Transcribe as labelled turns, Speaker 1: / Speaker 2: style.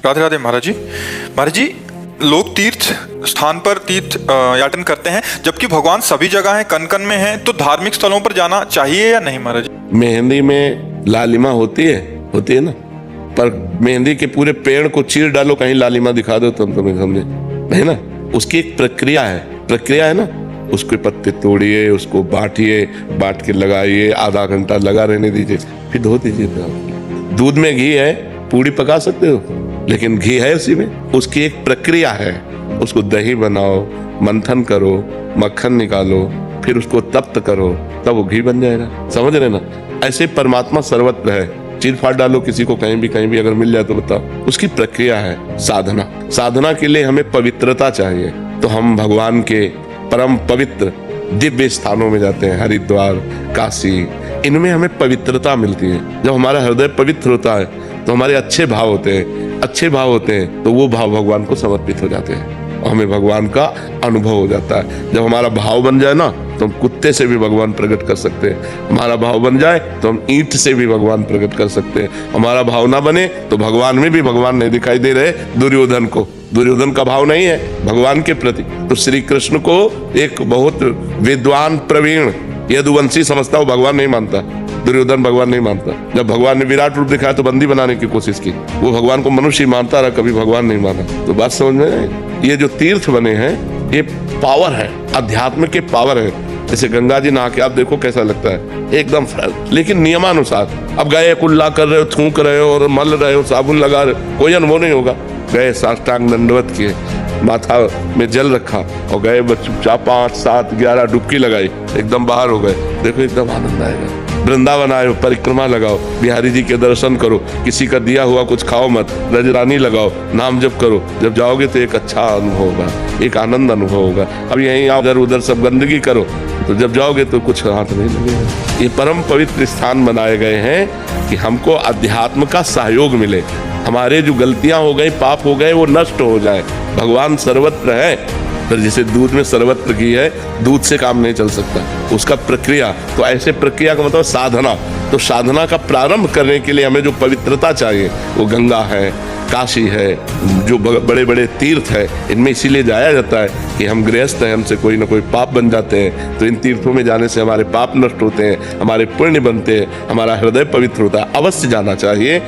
Speaker 1: राधे राधे महाराज जी। महाराज जी, लोग तीर्थ स्थान पर तीर्थ याटन करते हैं, जबकि भगवान सभी जगह हैं, कन कन में हैं, तो धार्मिक स्थलों पर जाना चाहिए या नहीं महाराज जी?
Speaker 2: मेहंदी में लालिमा होती है ना, पर मेहंदी के पूरे पेड़ को चीर डालो, कहीं लालिमा दिखा दो तुम तुम्हें समझे नहीं ना। उसकी एक प्रक्रिया है ना। उसके पत्ते तोड़िए, उसको बांटिए, बांट के लगाइए, आधा घंटा लगा रहने दीजिए, फिर धो दीजिए। दूध में घी है, पूड़ी पका सकते हो, लेकिन घी है उसी में। उसकी एक प्रक्रिया है। उसको दही बनाओ, मंथन करो, मक्खन निकालो, फिर उसको तप्त करो, तब वो घी बन जाएगा। समझ रहे ना। ऐसे परमात्मा सर्वत्र है। चीर फाड़ डालो किसी को कहीं भी अगर मिल जाए तो बताओ। उसकी प्रक्रिया है साधना के लिए हमें पवित्रता चाहिए। तो हम भगवान के परम पवित्र दिव्य स्थानों में जाते हैं, हरिद्वार, काशी। इनमें हमें पवित्रता मिलती है। जब हमारा हृदय पवित्र होता है तो हमारे अच्छे भाव होते हैं, तो वो भाव भगवान को समर्पित हो जाते हैं और हमें भगवान का अनुभव हो जाता है। जब हमारा भाव बन जाए ना, तो हम कुत्ते से भी भगवान प्रकट कर सकते हैं। हमारा भाव बन जाए तो हम ईंट से भी भगवान प्रकट कर सकते हैं। हमारा भाव ना बने तो भगवान में भी भगवान नहीं दिखाई दे रहे। दुर्योधन का भाव नहीं है भगवान के प्रति। तो श्री कृष्ण को एक बहुत विद्वान प्रवीण यदुवंशी समझता, वो भगवान नहीं मानता। दुर्योधन भगवान नहीं मानता। जब भगवान ने विराट रूप दिखाया तो बंदी बनाने की कोशिश की। वो भगवान को मनुष्य मानता रहा, कभी भगवान नहीं माना। तो बात समझ में आई। ये जो तीर्थ बने हैं, ये पावर है, अध्यात्म के पावर है। जैसे गंगा जी नहा के आप देखो कैसा लगता है, एकदम फ्रेश, लेकिन नियमानुसार। अब गए कुल्ला कर रहे हो, थूक रहे हो और मल रहे हो, साबुन लगा रहे हो, कोई अनुभव नहीं होगा। गए साष्टांग दंडवत किए, माथा में जल रखा और गए चुपचाप 5, 7, 11 डुबकी लगाई, एकदम बाहर हो गए। देखो एकदम आनंद आएगा। वृंदावन आए, परिक्रमा लगाओ, बिहारी जी के दर्शन करो, किसी का दिया हुआ कुछ खाओ मत, रजरानी लगाओ, नाम जप करो। जब जाओगे तो एक अच्छा अनुभव होगा, एक आनंद अनुभव होगा। अब यहीं आप इधर उधर सब गंदगी करो तो जब जाओगे तो कुछ हाथ नहीं लगेगा। ये परम पवित्र स्थान बनाए गए हैं कि हमको अध्यात्म का सहयोग मिले। हमारे जो गलतियां हो गई, पाप हो गए, वो नष्ट हो जाए। भगवान सर्वत्र है। तो जैसे दूध में सर्वत्र घी है, दूध से काम नहीं चल सकता, उसका प्रक्रिया। तो ऐसे प्रक्रिया का मतलब साधना। तो साधना का प्रारंभ करने के लिए हमें जो पवित्रता चाहिए, वो गंगा है, काशी है, जो बड़े बड़े तीर्थ है। इनमें इसीलिए जाया जाता है कि हम गृहस्थ हैं, हमसे कोई ना कोई पाप बन जाते हैं। तो इन तीर्थों में जाने से हमारे पाप नष्ट होते हैं, हमारे पुण्य बनते हैं, हमारा हृदय पवित्र होता है। अवश्य जाना चाहिए।